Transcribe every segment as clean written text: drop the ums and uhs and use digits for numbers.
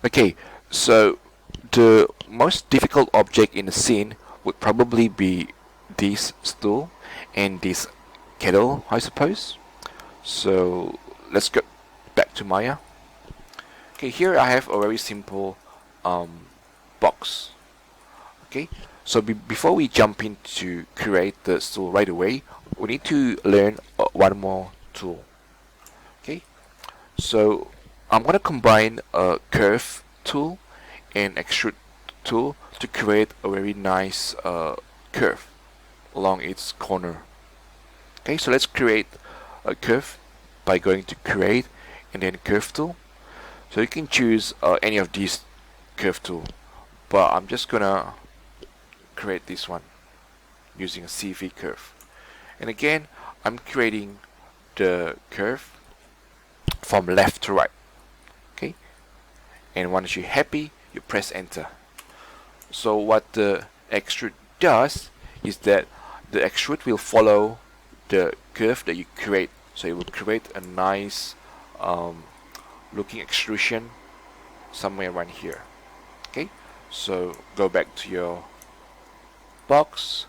Okay, so the most difficult object in the scene would probably be this stool and this kettle, I suppose. So let's go back to Maya. Okay, here I have a very simple um, box. Okay, so before we jump into create the stool right away, we need to learn one more tool. Okay, so I'm gonna combine a curve tool and extrude tool to create a very nice curve along its corner. Okay, so let's create a curve by going to create and then curve tool. So you can choose any of these curve tool, but I'm just gonna create this one using a CV curve. And again, I'm creating the curve from left to right. Okay, and once you're happy, you press enter. So what the extrude does is that the extrude will follow the curve that you create. So it will create a nice looking extrusion somewhere around here. Okay, so go back to your box,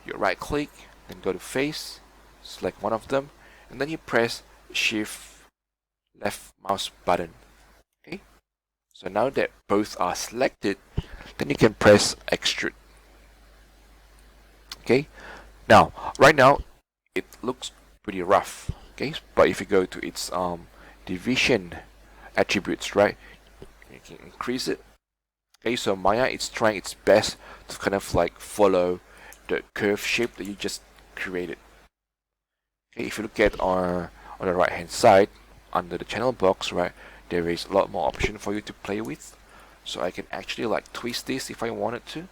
you right click, then go to face, select one of them, and then you press shift left mouse button. Okay, so now that both are selected, then you can press extrude. Okay, now right now it looks pretty rough. Okay, but if you go to its division attributes, right, you can increase it. Okay, so Maya is trying its best to kind of like follow the curve shape that you just created. Okay, if you look at on the right hand side under the channel box, right, there is a lot more option for you to play with. So I can actually like twist this if I wanted to.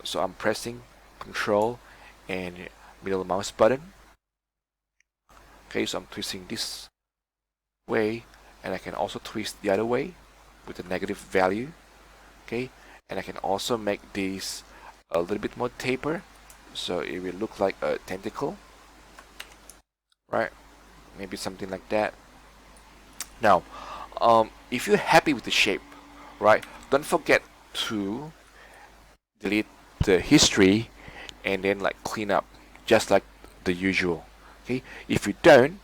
So I'm pressing Control and middle mouse button. Okay, so I'm twisting this way, and I can also twist the other way with a negative value. Okay, and I can also make this a little bit more taper, so it will look like a tentacle, right? Maybe something like that. Now, if you're happy with the shape, right, don't forget to delete the history and then like clean up just like the usual. Okay, if you don't,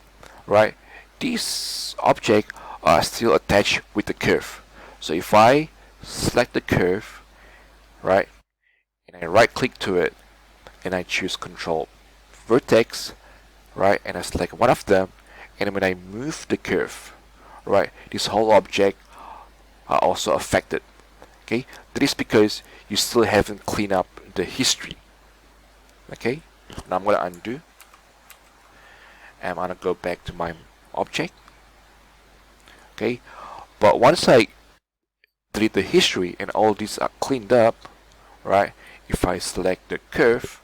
right, these objects are still attached with the curve. So if I select the curve, right, and I right click to it and I choose control vertex, right, and I select one of them, and when I move the curve, right, this whole object are also affected. Okay, that is because you still haven't cleaned up the history. Okay, now I'm gonna undo, and I'm gonna go back to my object. Okay, but once I delete the history and all these are cleaned up, right, if I select the curve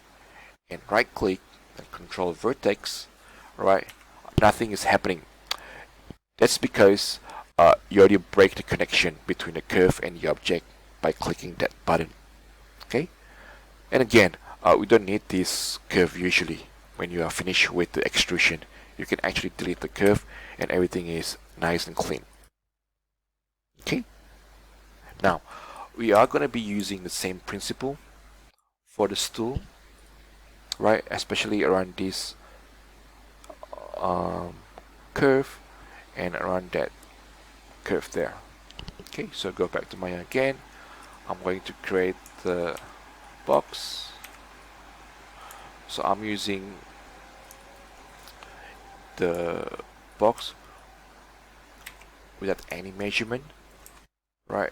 and right click and control vertex, right, nothing is happening. That's because you already break the connection between the curve and the object by clicking that button. Okay, and again, we don't need this curve usually. When you are finished with the extrusion, you can actually delete the curve and everything is nice and clean. Okay, now we are going to be using the same principle for the stool, right, especially around this um, curve and around that curve there. Okay, so go back to Maya again. I'm going to create the box. So I'm using the box without any measurement, right?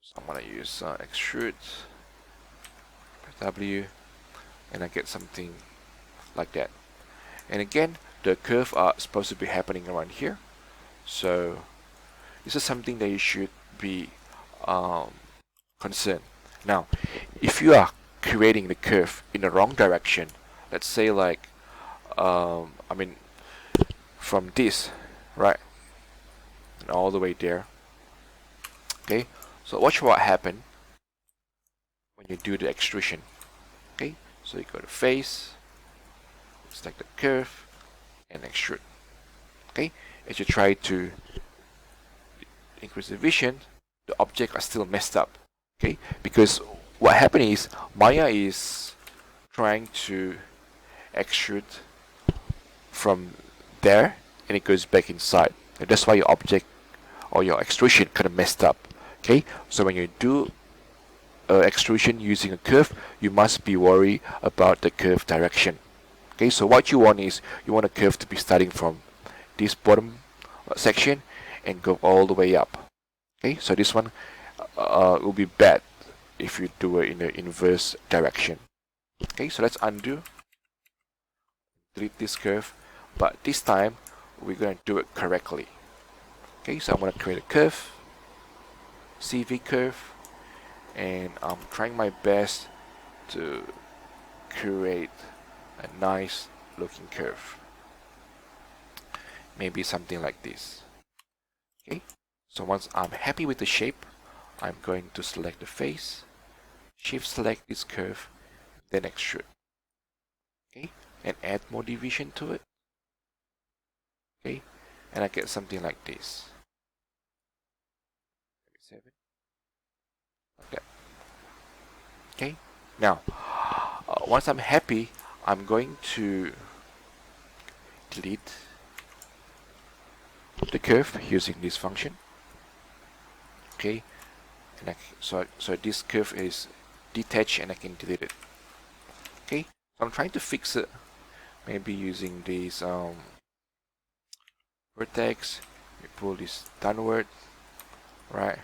So I'm gonna use extrude W, and I get something like that. And again, the curve are supposed to be happening around here. So this is something that you should be concerned. Now, if you are creating the curve in the wrong direction, let's say like, I mean, from this, right, and all the way there. Okay, so watch what happen when you do the extrusion. Okay, so you go to face, select the curve, and extrude. Okay, as you try to increase the vision, the object are still messed up. Okay, because what happened is Maya is trying to extrude from there and it goes back inside. And that's why your object or your extrusion kind of messed up. Okay, so when you do extrusion using a curve, you must be worried about the curve direction. Okay, so what you want is you want a curve to be starting from this bottom section and go all the way up. Okay, so this one will be bad if you do it in the inverse direction. Okay, so let's undo, delete this curve, but this time we're going to do it correctly. Okay, so I'm going to create a curve, CV curve, and I'm trying my best to create a nice looking curve. Maybe something like this. Okay, so once I'm happy with the shape, I'm going to select the face, shift select this curve, then extrude. Okay, and add more division to it. Okay, and I get something like this. Like that. Okay, now once I'm happy, I'm going to delete the curve using this function. Okay, and so this curve is detached and I can delete it. Okay, so I'm trying to fix it, maybe using this vertex. We pull this downward, right?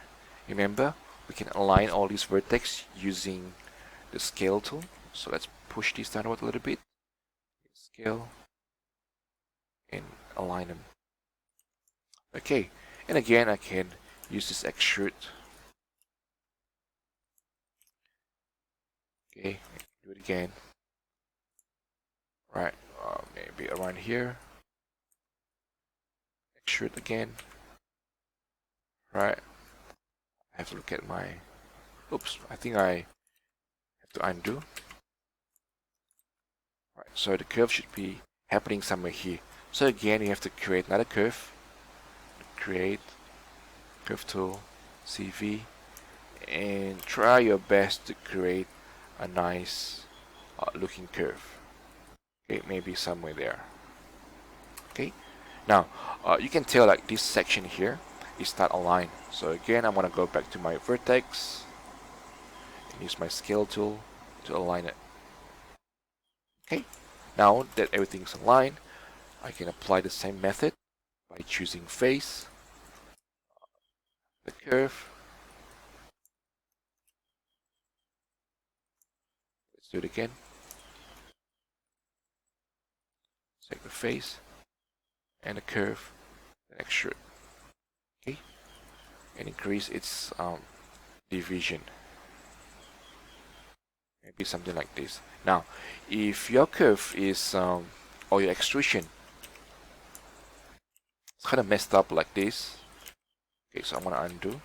Remember, we can align all these vertex using the scale tool. So let's push this downward a little bit, scale, and align them. Okay, and again I can use this extrude. Okay, do it again. Right, maybe around here. Extrude again. Right, I have to look at my. Oops, I think I have to undo. Right, so the curve should be happening somewhere here. So again, you have to create another curve. Create curve tool, CV, and try your best to create a nice looking curve. Okay, maybe somewhere there. Okay, now you can tell like this section here is not aligned. So again, I'm gonna go back to my vertex and use my scale tool to align it. Okay, now that everything's aligned, I can apply the same method by choosing face, the curve. Let's do it again. Select the face and the curve, and extrude. Okay, and increase its division. Maybe something like this. Now, if your curve is or your extrusion is kind of messed up like this. Okay, so I'm gonna undo.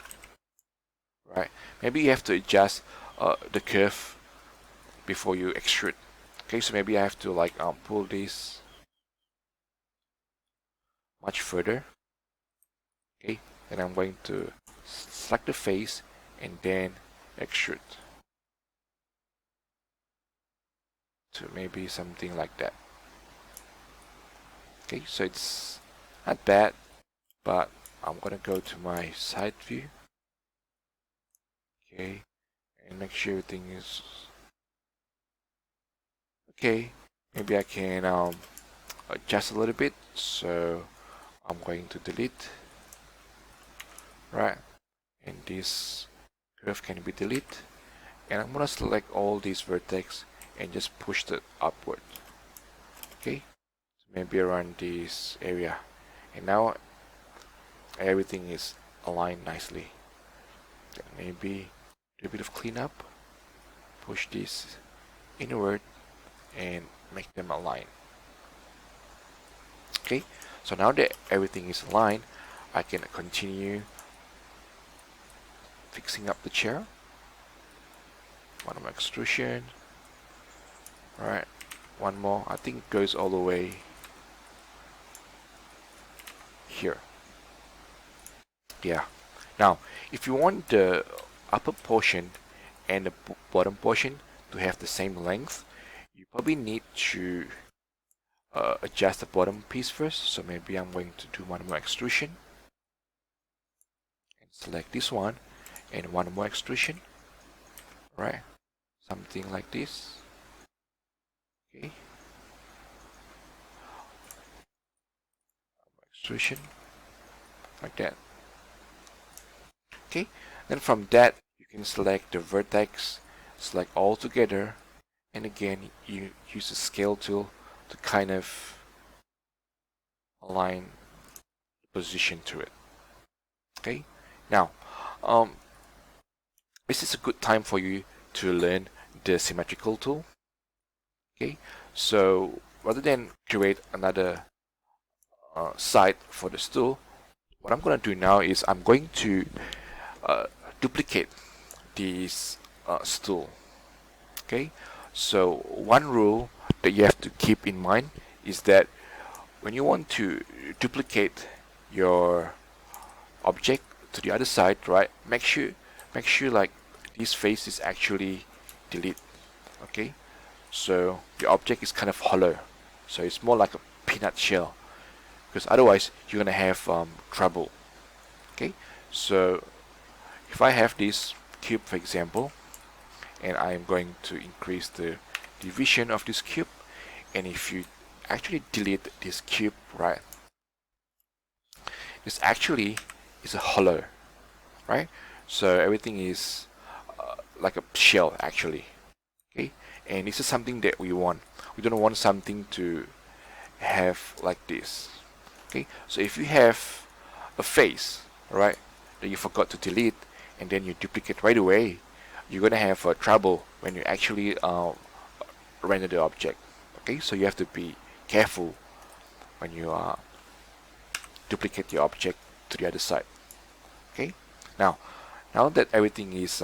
Right, maybe you have to adjust the curve before you extrude. Okay, so maybe I have to like pull this much further. Okay, and I'm going to select the face and then extrude to maybe something like that. Okay, so it's not bad, but I'm gonna go to my side view. Okay, and make sure everything is okay. Maybe I can adjust a little bit. So I'm going to delete. Right, and this curve can be deleted. And I'm gonna select all these vertex and just push it upward. Okay, so maybe around this area. And now everything is aligned nicely. Then maybe do a bit of cleanup. Push this inward and make them align. Okay, so now that everything is aligned, I can continue fixing up the chair. One more extrusion. Alright, one more. I think it goes all the way here. Yeah, Now, if you want the upper portion and the bottom portion to have the same length, you probably need to adjust the bottom piece first. So maybe I'm going to do one more extrusion and select this one and one more extrusion, right? Something like this. Okay. Extrusion like that. Okay. Then from that you can select the vertex, select all together, and again you use the scale tool to kind of align the position to it. Okay. Now, this is a good time for you to learn the symmetrical tool. Okay. So rather than create another side for the stool, what I'm going to do now is I'm going to duplicate this stool. Okay, so one rule that you have to keep in mind is that when you want to duplicate your object to the other side, right, make sure like this face is actually delete. Okay, so your object is kind of hollow, so it's more like a peanut shell, because otherwise you're gonna have trouble. Okay, so if I have this cube, for example, and I'm going to increase the division of this cube, and if you actually delete this cube, right, this actually is a hollow, right? So everything is like a shell actually. Okay, and this is something that we want. We don't want something to have like this. Okay, so if you have a face, right, that you forgot to delete and then you duplicate right away, you're gonna have trouble when you actually render the object. Okay, so you have to be careful when you duplicate the object to the other side. Okay, now that everything is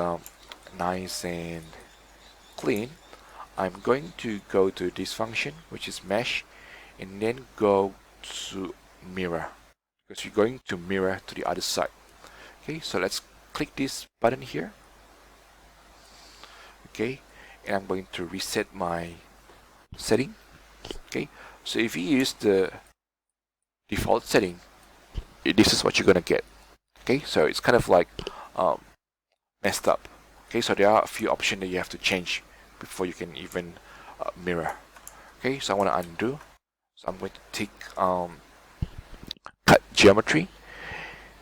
nice and clean, I'm going to go to this function, which is mesh, and then go to mirror, because you're going to mirror to the other side. Okay, so let's click this button here. Okay, and I'm going to reset my setting. Okay, so if you use the default setting, this is what you're gonna get. Okay, so it's kind of like messed up. Okay, so there are a few options that you have to change before you can even mirror. Okay, so I want to undo. So I'm going to take cut geometry.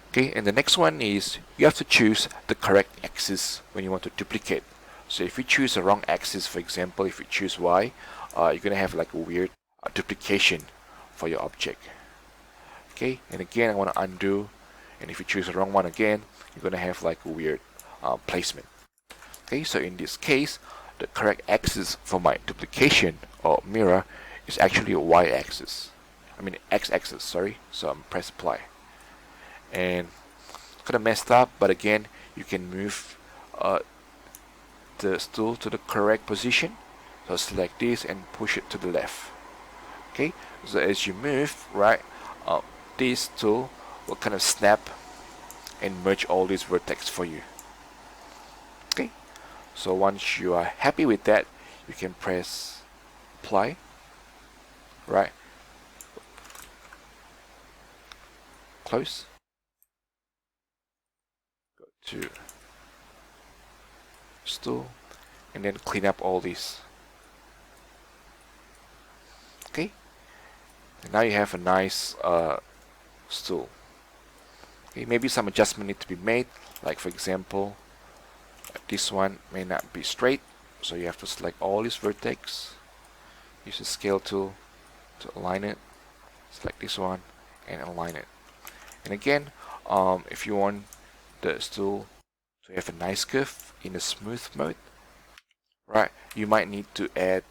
Okay, and the next one is you have to choose the correct axis when you want to duplicate. So if you choose the wrong axis, for example, if you choose Y, you're gonna have like a weird duplication for your object. Okay, and again I want to undo, and if you choose the wrong one again, you're gonna have like a weird placement. Okay, so in this case, the correct axis for my duplication or mirror is actually a Y-axis. I mean X-axis, sorry. So I'm press apply, and kind of messed up, but again you can move the stool to the correct position. So select this and push it to the left. Okay, so as you move, right, this tool will kind of snap and merge all these vertex for you. Okay, so once you are happy with that, you can press apply, right, close, go to stool, and then clean up all these. Okay, and now you have a nice stool. Okay, maybe some adjustment need to be made, like for example this one may not be straight, so you have to select all these vertex, use the scale tool to align it, select this one and align it. And again, if you want the stool to have a nice curve in the smooth mode, right, you might need to add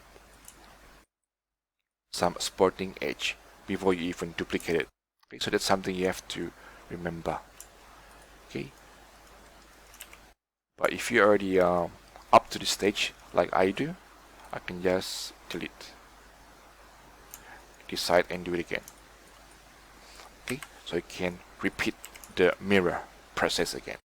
some sporting edge before you even duplicate it. Okay, so that's something you have to remember. Okay, but if you're already up to the stage like I do, I can just delete, decide and do it again. Okay, so you can repeat the mirror press this again.